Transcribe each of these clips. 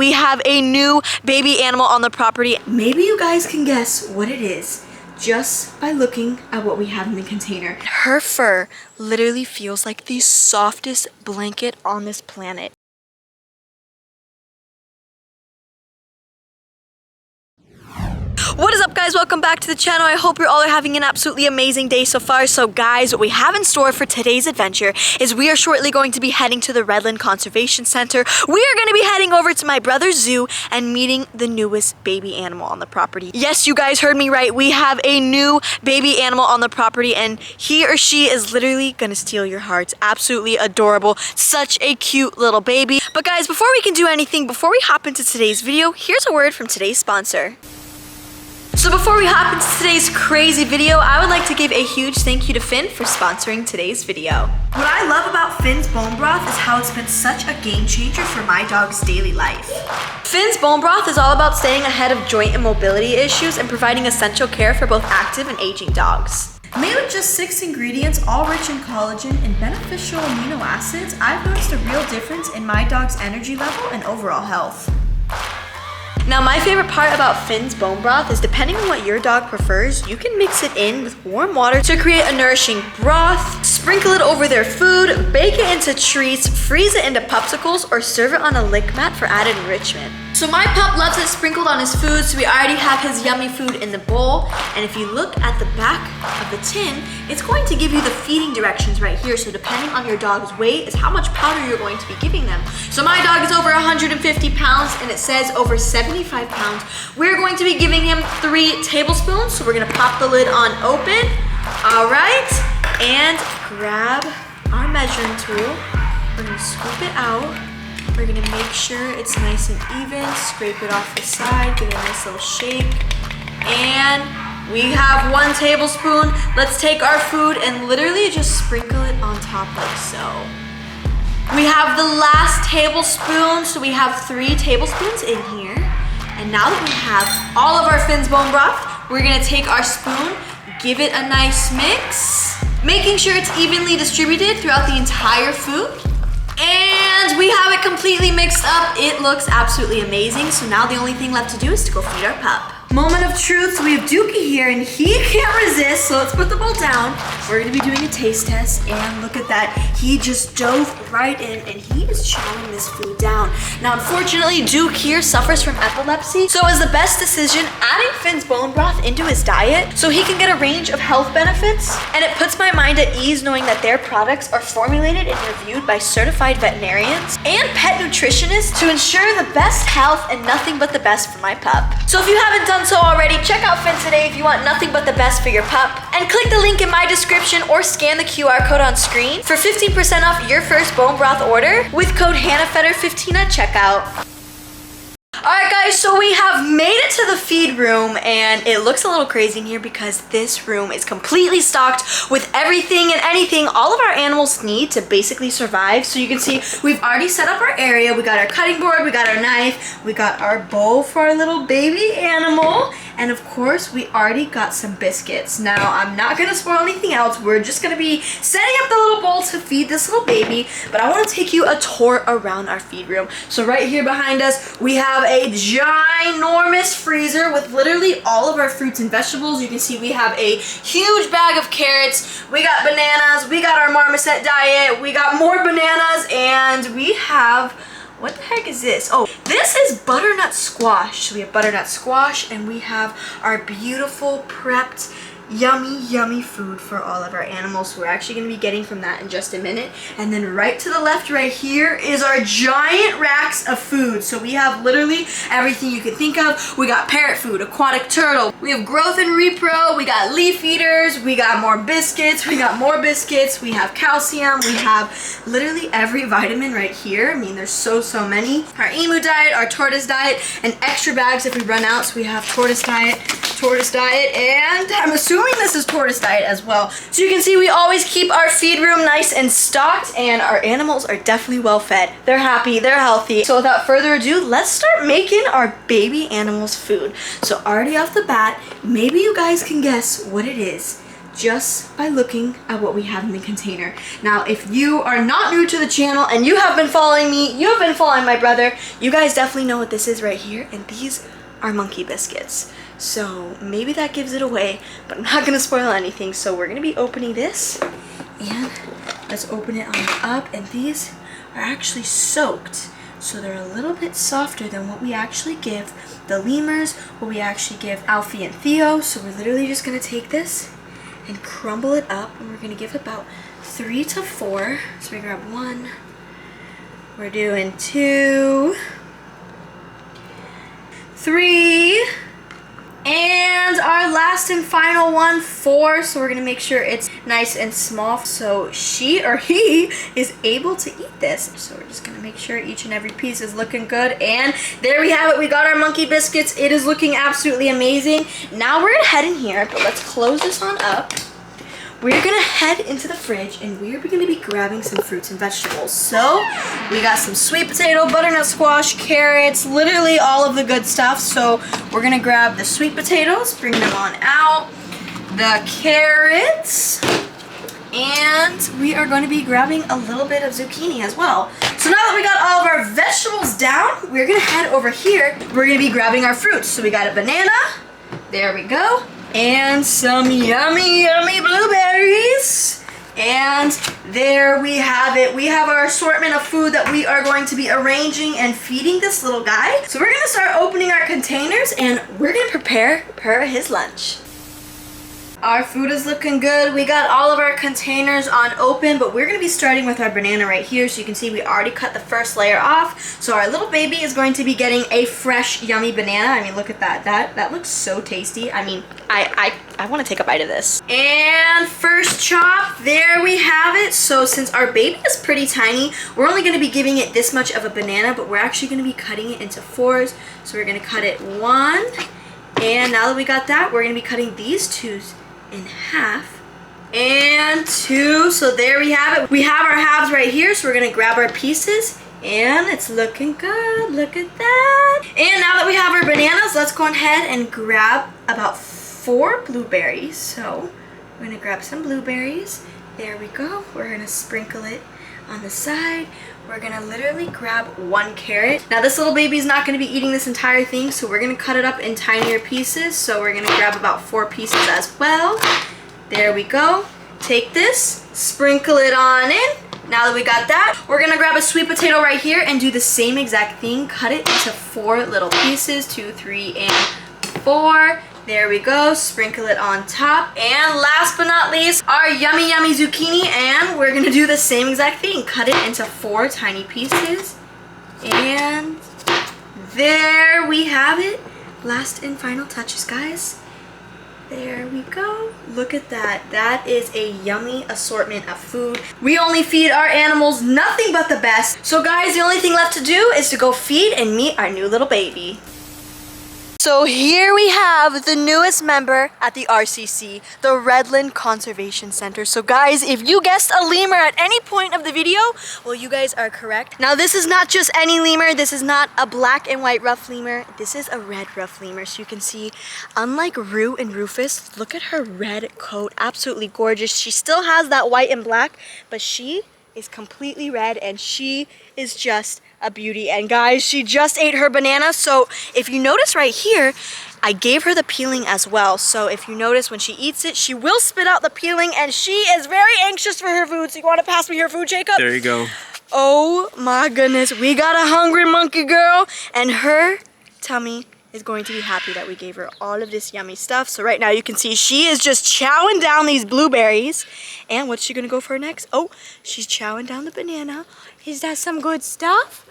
we have a new baby animal on the property. Maybe you guys can guess what it is just by looking at what we have in the container. Her fur literally feels like the softest blanket on this planet. What is up, guys? Welcome back to the channel. I hope you're all having an absolutely amazing day so far. So guys, what we have in store for today's adventure is we are shortly going to be heading to the Redland Conservation Center. We are going to be heading over to my brother's zoo and meeting the newest baby animal on the property. Yes, you guys heard me right. We have a new baby animal on the property, and he or she is literally going to steal your hearts. Absolutely adorable. Such a cute little baby. But guys, before we can do anything, before we hop into today's video, here's a word from today's sponsor. So before we hop into today's crazy video, I would like to give a huge thank you to Finn for sponsoring today's video. What I love about Finn's bone broth is how it's been such a game changer for my dog's daily life. Finn's bone broth is all about staying ahead of joint and mobility issues and providing essential care for both active and aging dogs. Made with just 6 ingredients, all rich in collagen and beneficial amino acids, I've noticed a real difference in my dog's energy level and overall health. Now, my favorite part about Finn's bone broth is depending on what your dog prefers, you can mix it in with warm water to create a nourishing broth, sprinkle it over their food, bake it into treats, freeze it into popsicles, or serve it on a lick mat for added enrichment. So my pup loves it sprinkled on his food, so we already have his yummy food in the bowl. And if you look at the back of the tin, it's going to give you the feeding directions right here. So depending on your dog's weight is how much powder you're going to be giving them. So my dog is over 150 pounds and it says over 75 pounds. We're going to be giving him 3 tablespoons. So we're gonna pop the lid on open. All right, and grab our measuring tool. We're gonna scoop it out. We're gonna make sure it's nice and even, scrape it off the side, give it a nice little shake. And we have 1 tablespoon. Let's take our food and literally just sprinkle it on top like so. We have the last tablespoon, so we have 3 tablespoons in here. And now that we have all of our Finn's bone broth, we're gonna take our spoon, give it a nice mix, making sure it's evenly distributed throughout the entire food. And we have it completely mixed up. It looks absolutely amazing. So now the only thing left to do is to go feed our pup. Moment of truth. So we have Dookie here and he can't resist. So let's put the bowl down. We're gonna be doing a taste test and look at that. He just dove right in and he is chowing this food down. Now, unfortunately, Duke here suffers from epilepsy. So it was the best decision adding Finn's bone broth into his diet so he can get a range of health benefits. And it puts my mind at ease knowing that their products are formulated and reviewed by certified veterinarians and pet nutritionists to ensure the best health and nothing but the best for my pup. So if you haven't done so already, check out Finn today if you want nothing but the best for your pup. And click the link in my description or scan the QR code on screen for 15% off your first bone broth order with code HannahFetter15 at checkout. Alright guys, so we have made it to the feed room and it looks a little crazy in here because this room is completely stocked with everything and anything all of our animals need to basically survive. So you can see we've already set up our area. We got our cutting board, we got our knife, we got our bowl for our little baby animal, and of course we already got some biscuits. Now I'm not gonna spoil anything else. We're just gonna be setting up the little bowl to feed this little baby, but I want to take you a tour around our feed room. So right here behind us we have a ginormous freezer with literally all of our fruits and vegetables. You can see we have a huge bag of carrots, we got bananas, we got our marmoset diet, we got more bananas, and we have, what the heck is this? Oh, this is butternut squash. So we have butternut squash and we have our beautiful prepped yummy food for all of our animals. So we're actually going to be getting from that in just a minute. And then right to the left right here is our giant racks of food. So we have literally everything you can think of. We got parrot food, aquatic turtle, we have growth and repro, we got leaf eaters, we got more biscuits, we got more biscuits, we have calcium, we have literally every vitamin right here. I mean, there's so many. Our emu diet, our tortoise diet, and extra bags if we run out. So we have tortoise diet, and I'm assuming this is tortoise diet as well. So you can see we always keep our feed room nice and stocked, and our animals are definitely well fed. They're happy, they're healthy. So without further ado, let's start making our baby animals food. So already off the bat, maybe you guys can guess what it is just by looking at what we have in the container. Now, if you are not new to the channel and you have been following me, you have been following my brother, you guys definitely know what this is right here, and these are monkey biscuits. So maybe that gives it away, but I'm not gonna spoil anything. So we're gonna be opening this, and let's open it on up, and these are actually soaked. So they're a little bit softer than what we actually give the lemurs, what we actually give Alfie and Theo. So we're literally just gonna take this and crumble it up, and we're gonna give about 3 to 4. So we grab 1, we're doing 2, 3, and our last and final one, 4. So we're gonna make sure it's nice and small so she or he is able to eat this. So we're just gonna make sure each and every piece is looking good. And there we have it. We got our monkey biscuits. It is looking absolutely amazing. Now we're gonna head in here, but let's close this on up. We're gonna head into the fridge, and we're gonna be grabbing some fruits and vegetables. So we got some sweet potato, butternut squash, carrots, literally all of the good stuff. So we're gonna grab the sweet potatoes, bring them on out, the carrots, and we are going to be grabbing a little bit of zucchini as well. So now that we got all of our vegetables down, we're gonna head over here. We're gonna be grabbing our fruits. So we got a banana, there we go, and some yummy, yummy blueberries. And there we have it. We have our assortment of food that we are going to be arranging and feeding this little guy. So we're gonna start opening our containers, and we're gonna prepare his lunch. Our food is looking good. We got all of our containers on open, but we're gonna be starting with our banana right here. So you can see we already cut the first layer off. So our little baby is going to be getting a fresh, yummy banana. I mean, look at that. That looks so tasty. I mean, I want to take a bite of this. And first chop, there we have it. So since our baby is pretty tiny, we're only gonna be giving it this much of a banana, but we're actually gonna be cutting it into 4s. So we're gonna cut it 1. And now that we got that, we're gonna be cutting these 2s in half, and 2. So there we have it. We have our halves right here, so we're gonna grab our pieces, and it's looking good. Look at that. And now that we have our bananas, let's go ahead and grab about 4 blueberries. So we're gonna grab some blueberries. There we go. We're gonna sprinkle it on the side. We're gonna literally grab 1 carrot. Now this little baby's not gonna be eating this entire thing, so we're gonna cut it up in tinier pieces. So we're gonna grab about 4 pieces as well. There we go. Take this, sprinkle it on in. Now that we got that, we're gonna grab a sweet potato right here and do the same exact thing. Cut it into 4 little pieces, 2, 3, and 4. There we go, sprinkle it on top. And last but not least, our yummy, yummy zucchini. And we're gonna do the same exact thing. Cut it into 4 tiny pieces. And there we have it. Last and final touches, guys. There we go. Look at that. That is a yummy assortment of food. We only feed our animals nothing but the best. So guys, the only thing left to do is to go feed and meet our new little baby. So here we have the newest member at the RCC, the Redland Conservation Center. So guys, if you guessed a lemur at any point of the video, well, you guys are correct. Now this is not just any lemur. This is not a black and white ruffed lemur. This is a red ruffed lemur. So you can see, unlike Rue and Rufus, look at her red coat. Absolutely gorgeous. She still has that white and black, but she is completely red, and she is just a beauty. And guys, she just ate her banana. So if you notice right here, I gave her the peeling as well. So if you notice, when she eats it, she will spit out the peeling, and she is very anxious for her food. So you want to pass me her food, Jacob? There you go. Oh my goodness, we got a hungry monkey girl, and her tummy is going to be happy that we gave her all of this yummy stuff. So right now you can see she is just chowing down these blueberries. And what's she gonna go for next? Oh, she's chowing down the banana. Is that some good stuff?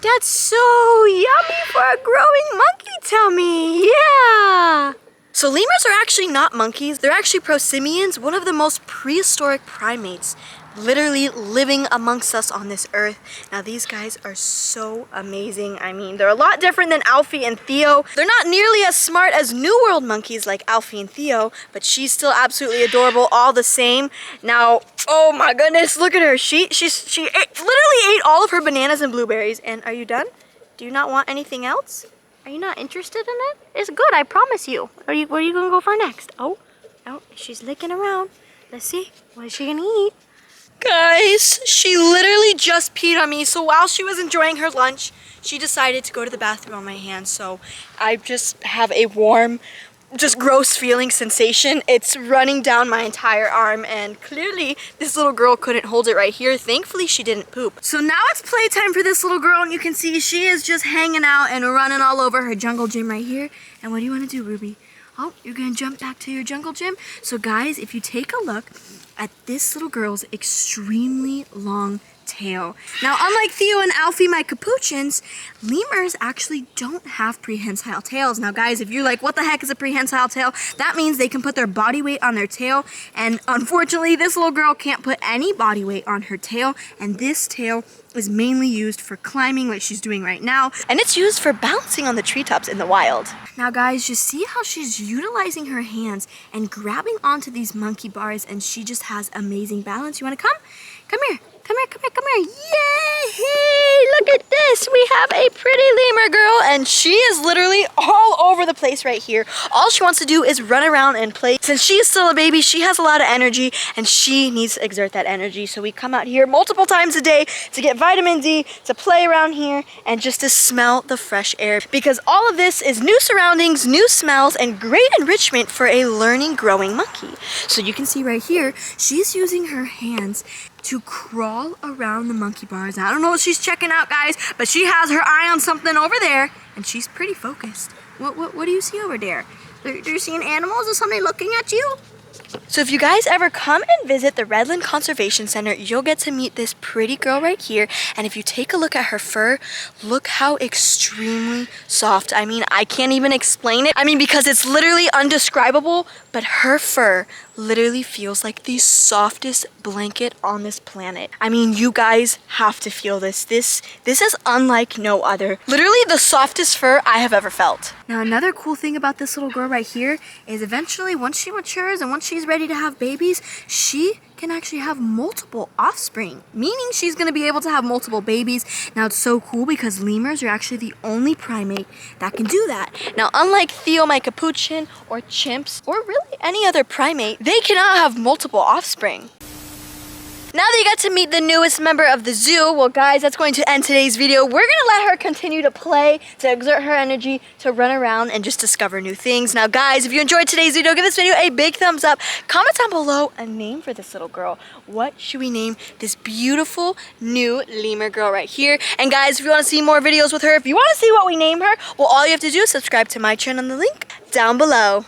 That's so yummy for a growing monkey tummy. Yeah. So lemurs are actually not monkeys. They're actually prosimians, one of the most prehistoric primates literally living amongst us on this earth. Now these guys are so amazing. I mean, they're a lot different than Alfie and Theo. They're not nearly as smart as New World monkeys like Alfie and Theo, but she's still absolutely adorable all the same. Now, oh my goodness, look at her. She literally ate all of her bananas and blueberries. And are you done? Do you not want anything else? Are you not interested in it? It's good, I promise you. Where are you gonna go for next? Oh, Oh, she's licking around. Let's see. What is she gonna eat? Guys, she literally just peed on me. So while she was enjoying her lunch, she decided to go to the bathroom on my hand. So I just have a warm, just gross feeling sensation. It's running down my entire arm, and clearly this little girl couldn't hold it right here. Thankfully she didn't poop. So now it's playtime for this little girl, and you can see she is just hanging out and running all over her jungle gym right here. And what do you want to do, Ruby? Oh, you're gonna jump back to your jungle gym? So guys, if you take a look at this little girl's extremely long tail. Now, unlike Theo and Alfie, my capuchins, lemurs actually don't have prehensile tails. Now, guys, if you're like, what the heck is a prehensile tail? That means they can put their body weight on their tail. And unfortunately, this little girl can't put any body weight on her tail. And this tail is mainly used for climbing like she's doing right now. And it's used for bouncing on the treetops in the wild. Now, guys, just see how she's utilizing her hands and grabbing onto these monkey bars, and she just has amazing balance. You want to come? Come here. Come here, come here, come here. Yay! Look at this. We have a pretty lemur girl, and she is literally all over the place right here. All she wants to do is run around and play. Since she is still a baby, she has a lot of energy, and she needs to exert that energy. So we come out here multiple times a day to get vitamin D, to play around here, and just to smell the fresh air. Because all of this is new surroundings, new smells, and great enrichment for a learning, growing monkey. So you can see right here, she's using her hands to crawl around the monkey bars. I don't know what she's checking out, guys, but she has her eye on something over there, and she's pretty focused. What do you see over there? Do you see animals? Is somebody looking at you? So if you guys ever come and visit the Redland Conservation Center, you'll get to meet this pretty girl right here. And if you take a look at her fur, look how extremely soft. I mean, I can't even explain it. I mean, because it's literally undescribable, but her fur literally feels like the softest blanket on this planet. I mean, you guys have to feel this. This is unlike no other. Literally the softest fur I have ever felt. Now, another cool thing about this little girl right here is eventually, once she matures and once she's ready to have babies, she can actually have multiple offspring, meaning she's going to be able to have multiple babies. Now, it's so cool because lemurs are actually the only primate that can do that. Now, unlike Theo, my capuchin, or chimps, or really any other primate, they cannot have multiple offspring. Now that you got to meet the newest member of the zoo, well guys, that's going to end today's video. We're gonna let her continue to play, to exert her energy, to run around and just discover new things. Now guys, if you enjoyed today's video, give this video a big thumbs up. Comment down below a name for this little girl. What should we name this beautiful new lemur girl right here? And guys, if you wanna see more videos with her, if you wanna see what we name her, well all you have to do is subscribe to my channel on the link down below.